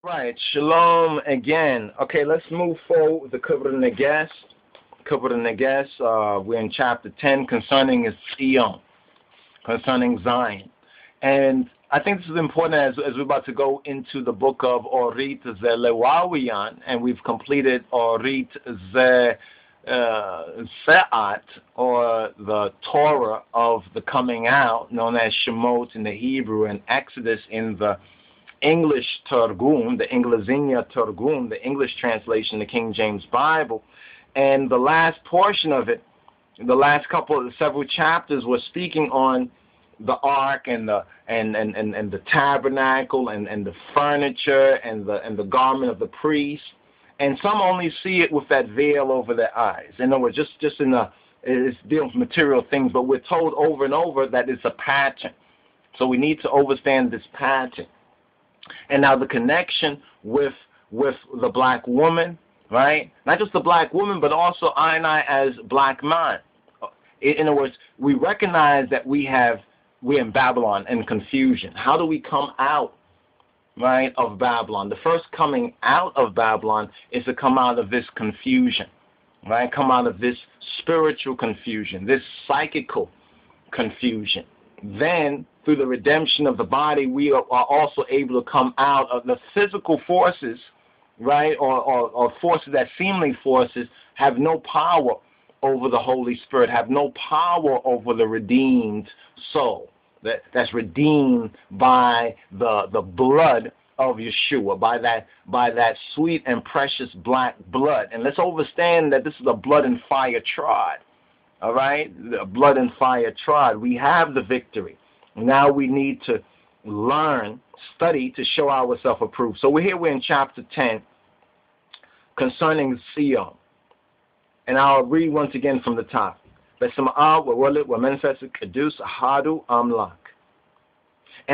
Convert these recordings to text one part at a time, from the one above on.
Right, shalom again. Okay, let's move forward with the Kubra Neges. Kubra Neges, we're in chapter 10 concerning Zion, concerning Zion. And I think this is important as we're about to go into the book of Orit Zelewawiyan, and we've completed Orit Se'at, or the Torah of the coming out, known as Shemot in the Hebrew and Exodus in the English Targum, the Inglezinya Targum, the English translation, the King James Bible. And the last portion of it, the last several chapters, were speaking on the ark and the tabernacle and the furniture and the garment of the priest. And some only see it with that veil over their eyes. In other words, just in it's dealing with material things, but we're told over and over that it's a pattern. So we need to understand this pattern. And now the connection with the black woman, right? Not just the black woman, but also Adonai as black man. In other words, we recognize that we're in Babylon and confusion. How do we come out, right, of Babylon? The first coming out of Babylon is to come out of this confusion, right? Come out of this spiritual confusion, this psychical confusion. Then, through the redemption of the body, we are also able to come out of the physical forces, right, or forces that seemingly forces have no power over the Holy Spirit, have no power over the redeemed soul that's redeemed by the blood of Yeshua, by that sweet and precious black blood. And let's understand that this is a blood and fire trod. All right, the blood and fire trod. We have the victory. Now we need to learn, study to show ourselves approved. So we're in chapter 10 concerning Zion. And I'll read once again from the top. And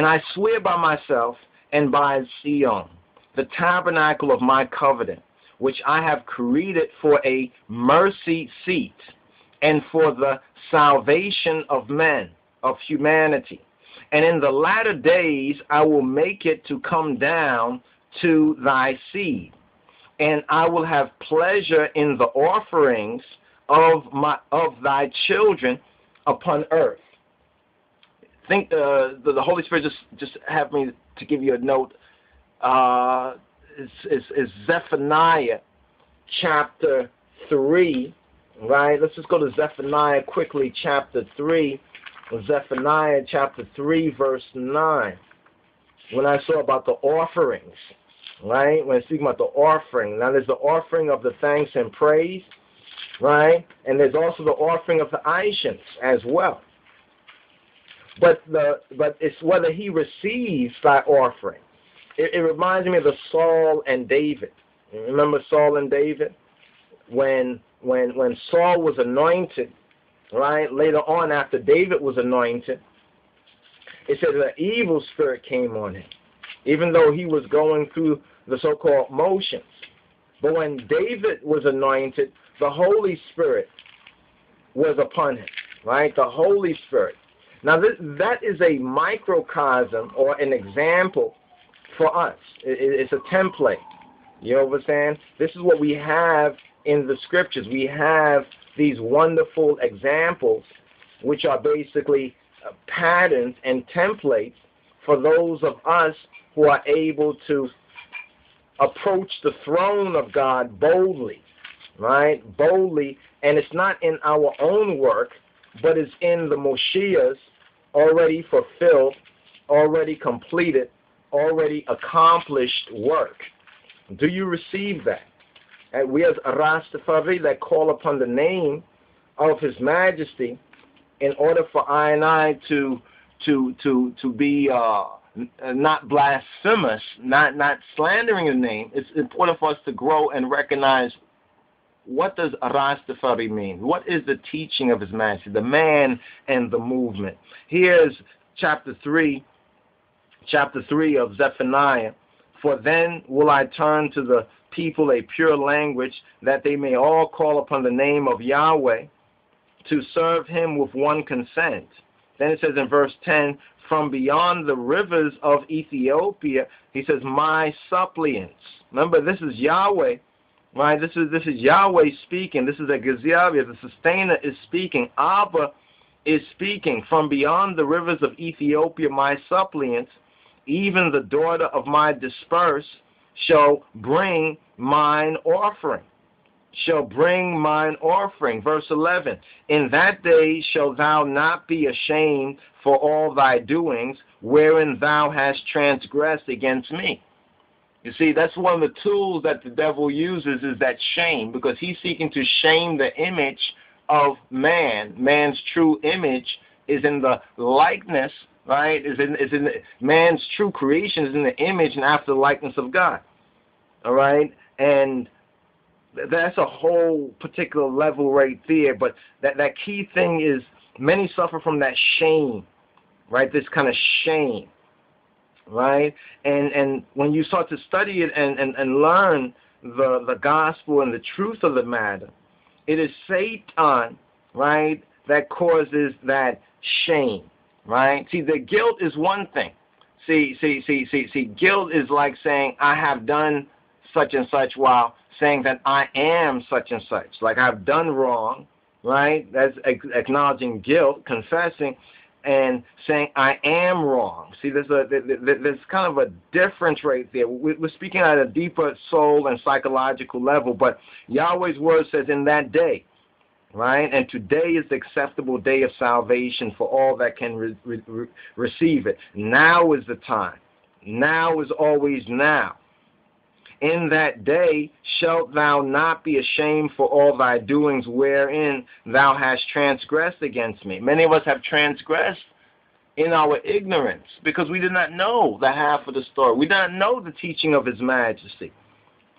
I swear by myself and by Zion, the tabernacle of my covenant, which I have created for a mercy seat, and for the salvation of men, of humanity. And in the latter days I will make it to come down to thy seed, and I will have pleasure in the offerings of thy children upon earth. Think the Holy Spirit just have me to give you a note. Is Zephaniah chapter 3. Right, let's just go to Zephaniah quickly, chapter 3. Zephaniah chapter 3, verse 9. When I saw about the offerings, right? When I speak about the offering, now there's the offering of the thanks and praise, right? And there's also the offering of the Aishans as well. But it's whether he receives thy offering. It reminds me of the Saul and David. You remember Saul and David? When Saul was anointed, right, later on after David was anointed, it said that an evil spirit came on him, even though he was going through the so-called motions. But when David was anointed, the Holy Spirit was upon him, right, the Holy Spirit. Now that is a microcosm or an example for us. It's a template. You understand? This is what we have in the scriptures. We have these wonderful examples, which are basically patterns and templates for those of us who are able to approach the throne of God boldly, right? Boldly, and it's not in our own work, but it's in the Moshiach's already fulfilled, already completed, already accomplished work. Do you receive that? And we as Rastafari that call upon the name of His Majesty, in order for I and I to be not blasphemous, not slandering His name, it's important for us to grow and recognize what does Rastafari mean? What is the teaching of His Majesty, the man and the movement? Here's chapter 3 of Zephaniah. For then will I turn to the people a pure language, that they may all call upon the name of Yahweh, to serve Him with one consent. Then it says in verse 10, from beyond the rivers of Ethiopia. He says, my suppliants. Remember, this is Yahweh, right? This is Yahweh speaking. This is a Geziavia. The sustainer is speaking. Abba is speaking. From beyond the rivers of Ethiopia, my suppliants, even the daughter of my dispersed, shall bring mine offering. Shall bring mine offering. Verse 11, in that day shalt thou not be ashamed for all thy doings, wherein thou hast transgressed against me. You see, that's one of the tools that the devil uses, is that shame, because he's seeking to shame the image of man. Man's true image is in the likeness, right? Is in man's true creation is in the image and after the likeness of God. All right? And that's a whole particular level right there. But that key thing is many suffer from that shame, right? This kind of shame, right? And when you start to study it and learn the gospel and the truth of the matter, it is Satan, right, that causes that shame, right? See, the guilt is one thing. See, guilt is like saying, I have done such and such, while saying that I am such and such. Like, I've done wrong, right? That's acknowledging guilt, confessing, and saying I am wrong. See, there's kind of a difference right there. We're speaking at a deeper soul and psychological level, but Yahweh's word says in that day, right? And today is the acceptable day of salvation for all that can receive it. Now is the time. Now is always now. In that day shalt thou not be ashamed for all thy doings, wherein thou hast transgressed against me. Many of us have transgressed in our ignorance because we did not know the half of the story. We did not know the teaching of His Majesty.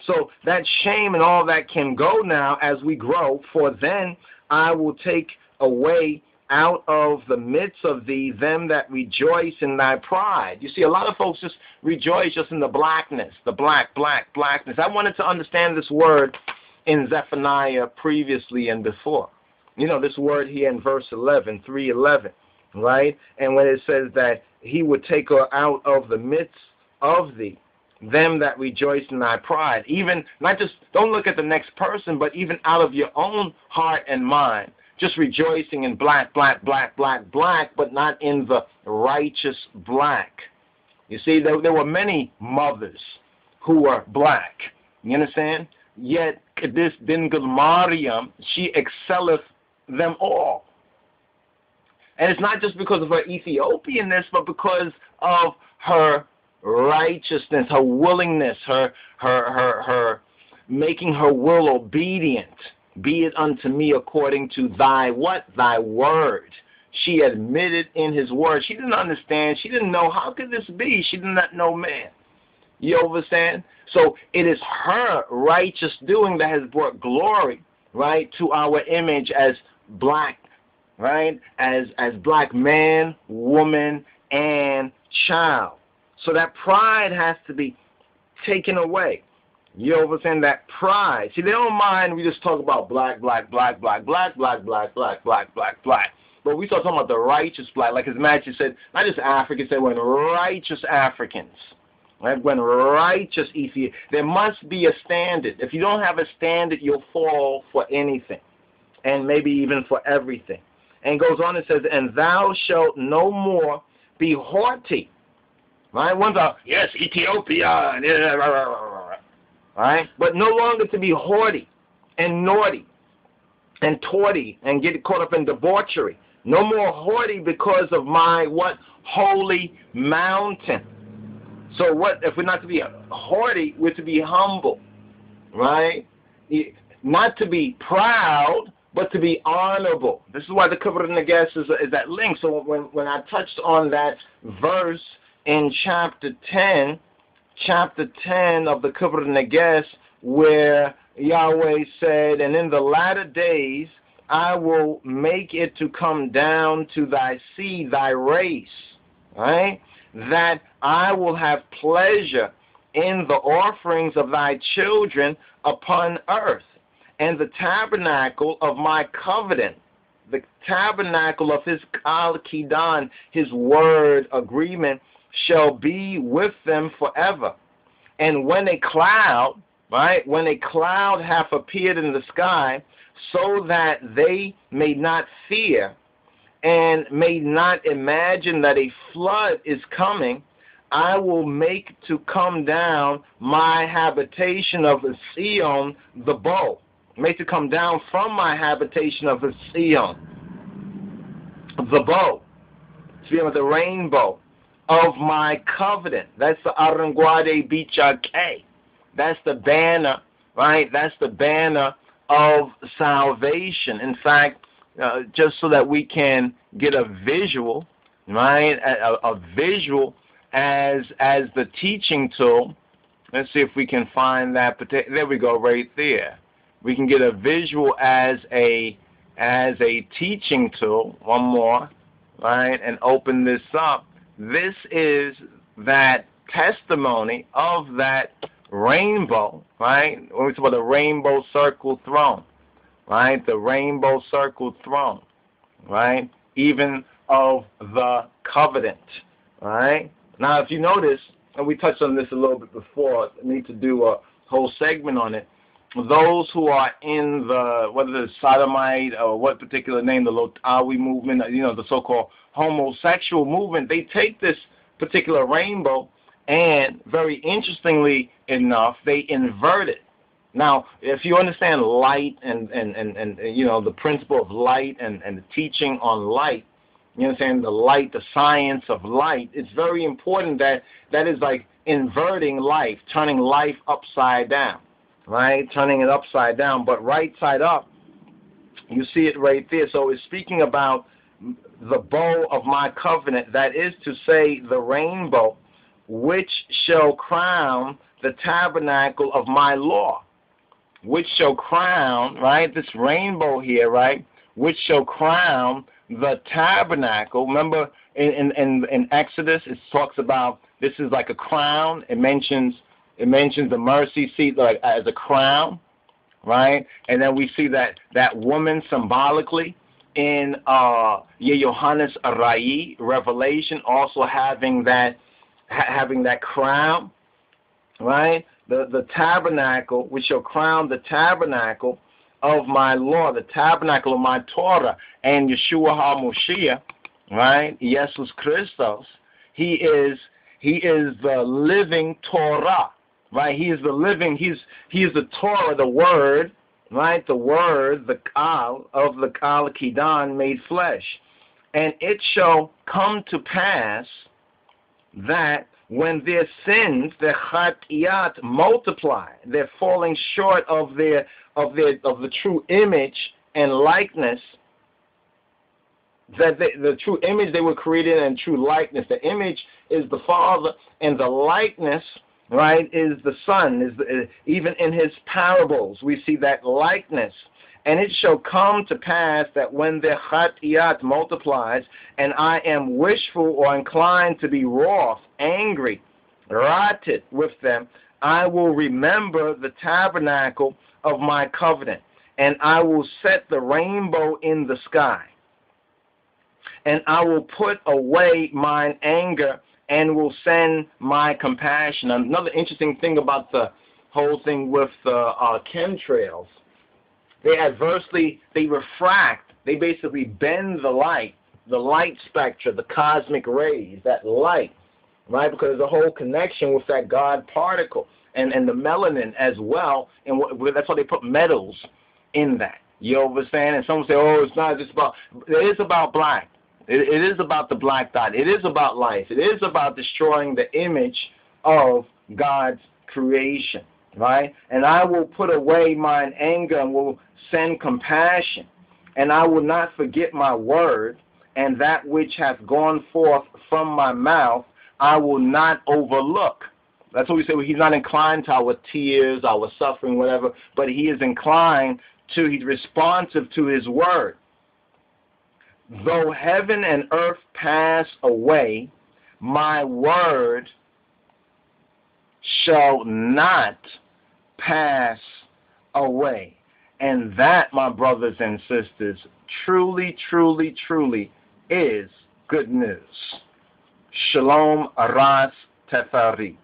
So that shame and all that can go now as we grow. For then I will take away out of the midst of thee them that rejoice in thy pride. You see, a lot of folks just rejoice just in the blackness, the blackness. I wanted to understand this word in Zephaniah previously and before. You know, this word here in verse 11, 3:11, right? And when it says that He would take her out of the midst of thee, them that rejoice in thy pride. Even, not just, don't look at the next person, but even out of your own heart and mind. Just rejoicing in black, but not in the righteous black. You see, there were many mothers who were black. You understand? Yet, this Bingel Mariam, she excelleth them all. And it's not just because of her Ethiopianness, but because of her righteousness, her willingness, her making her will obedient. Be it unto me according to thy what? Thy word. She admitted in His word. She didn't understand. She didn't know, how could this be? She did not know man. You understand? So it is her righteous doing that has brought glory, right, to our image as black, right, as black man, woman, and child. So that pride has to be taken away. You understand that pride? See, they don't mind. We just talk about black. But we start talking about the righteous black, like His Majesty said, not just Africans, said when righteous Africans, right? When righteous Ethiopians, there must be a standard. If you don't have a standard, you'll fall for anything, and maybe even for everything. And goes on and says, and thou shalt no more be haughty. Right? One's out, yes, Ethiopia, right? But no longer to be haughty and naughty and tawdry and get caught up in debauchery. No more haughty because of my what? Holy mountain. So what if we're not to be haughty, we're to be humble, right? Not to be proud, but to be honorable. This is why the Kavod Nagas is that link. So when I touched on that verse in chapter 10 of the Kavod Nagas, where Yahweh said, and in the latter days I will make it to come down to thy seed, thy race, right? That I will have pleasure in the offerings of thy children upon earth, and the tabernacle of my covenant, the tabernacle of his Kal Kidan, his word agreement, shall be with them forever. And when a cloud, right, when a cloud hath appeared in the sky, so that they may not fear and may not imagine that a flood is coming, I will make to come down my habitation of Zion, the bow. Make to come down from my habitation of Zion, the bow, the rainbow of my covenant. That's the Aranguade Bichake. That's the banner, right? That's the banner of salvation. In fact, just so that we can get a visual, right? A visual as the teaching tool. Let's see if we can find that. There we go, right there. We can get a visual as a teaching tool. One more, right? And open this up. This is that testimony of that rainbow, right? When we talk about the rainbow circle throne, right? The rainbow circle throne, right? Even of the covenant, right? Now, if you notice, and we touched on this a little bit before, I need to do a whole segment on it. Those who are in the, whether it's sodomite or what particular name, the Lotawi movement, the so-called homosexual movement, they take this particular rainbow and, very interestingly enough, they invert it. Now, if you understand light and the principle of light and the teaching on light, you understand the light, the science of light, it's very important that is like inverting life, turning life upside down, right? Turning it upside down, but right side up, you see it right there. So it's speaking about the bow of my covenant, that is to say the rainbow, which shall crown the tabernacle of my law, which shall crown, right, this rainbow here, right, which shall crown the tabernacle. Remember in Exodus, it talks about this is like a crown. It mentions the mercy seat like as a crown, right? And then we see that woman symbolically in Yohanes Arai, Revelation, also having that crown, right? The tabernacle, which shall crown the tabernacle of my law, the tabernacle of my Torah, and Yeshua HaMoshiach, right? Jesus Christos, he is the living Torah, right? He is the living, he is the Torah, the word, right? The word, the Kal of the Kal Kidan made flesh. And it shall come to pass that when their sins, their chatiyat, multiply, they're falling short of the true image and likeness, that the true image they were created in, true likeness. The image is the Father, and the likeness, right, is the Son. Even in his parables, we see that likeness. And it shall come to pass that when their chatiyat multiplies, and I am wishful or inclined to be wroth, angry, wrathted with them, I will remember the tabernacle of my covenant, and I will set the rainbow in the sky. And I will put away mine anger and will send my compassion. Another interesting thing about the whole thing with the chemtrails, they refract, they basically bend the light spectra, the cosmic rays, that light, right? Because there's a whole connection with that God particle and the melanin as well, and that's why they put metals in that. You understand? And some say, oh, it's not just about, it is about black. It is about the black dot. It is about life. It is about destroying the image of God's creation, right? And I will put away mine anger and will send compassion, and I will not forget my word, and that which hath gone forth from my mouth I will not overlook. That's what we say. He's not inclined to our tears, our suffering, whatever, but he is inclined to, he's responsive to his word. Though heaven and earth pass away, my word shall not pass away. And that, my brothers and sisters, truly, truly, truly is good news. Shalom Aras Teferi.